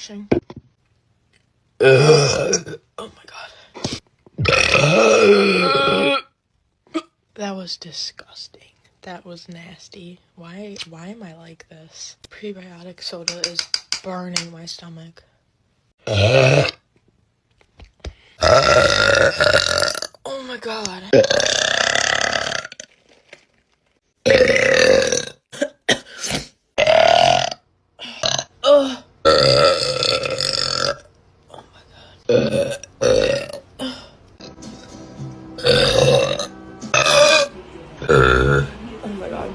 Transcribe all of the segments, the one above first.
brushing. Oh my god. That was disgusting. That was nasty. Why am I like this? Prebiotic soda is burning my stomach. Oh my god. Oh my god. Oh my god.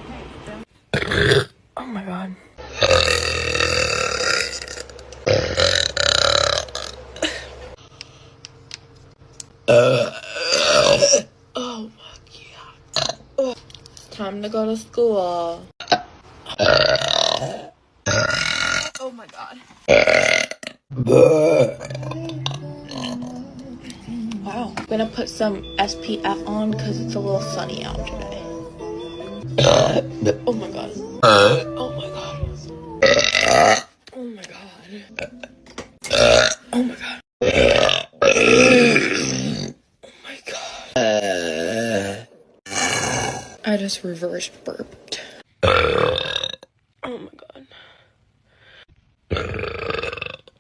Oh my god. Oh my god. Time to go to school. Oh my god. Wow. I'm gonna put some SPF on because it's a little sunny out today. Oh my god. Oh my god. Oh my god. Oh my god. Oh my god. I just reverse burped. Oh my god.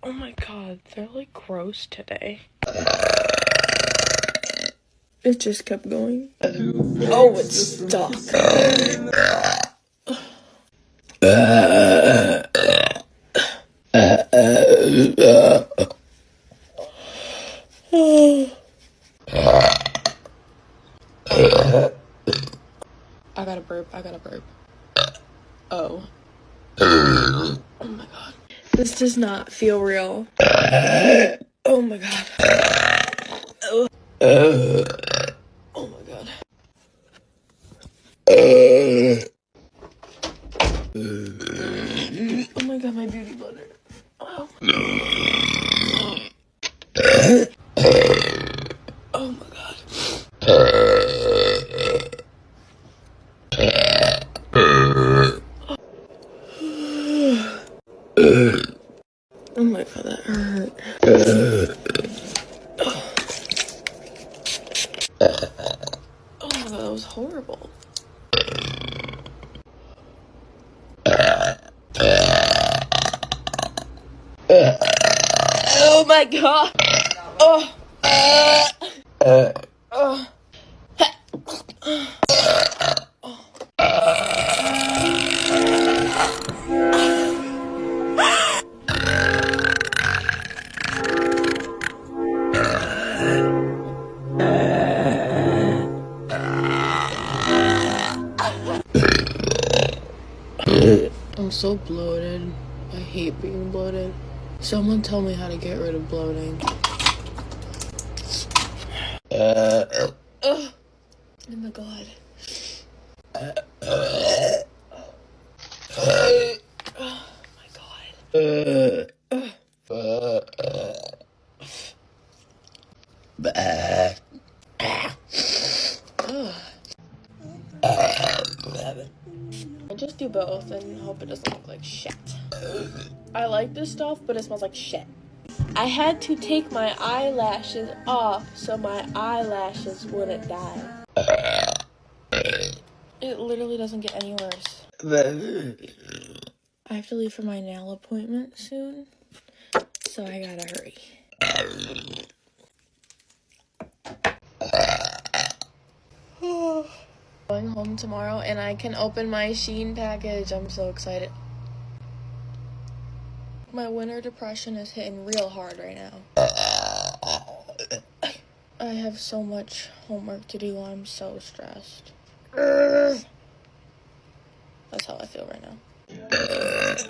Oh my god, they're like gross today. It just kept going. Oh, it's stuck. I gotta burp. Oh. Oh my god. This does not feel real. Oh my god. Oh my god. Oh my god, my beauty blender. Oh. Oh my god. Oh my god, that hurt. Oh my god, that was horrible. Oh my god. Oh. I'm so bloated. I hate being bloated. Someone tell me how to get rid of bloating. Oh my god. Oh my god. I just do both and hope it doesn't look like shit. I like this stuff, but it smells like shit. I had to take my eyelashes off so my eyelashes wouldn't die. It literally doesn't get any worse. I have to leave for my nail appointment soon, so I gotta hurry. Going home tomorrow and I can open my Shein package. I'm so excited. My winter depression is hitting real hard right now. I have so much homework to do. I'm so stressed. That's how I feel right now.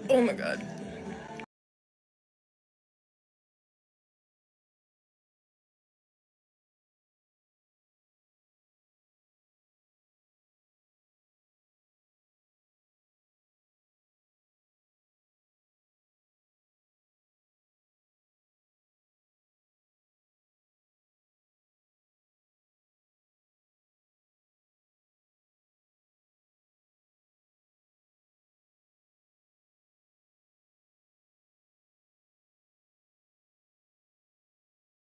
Oh my god.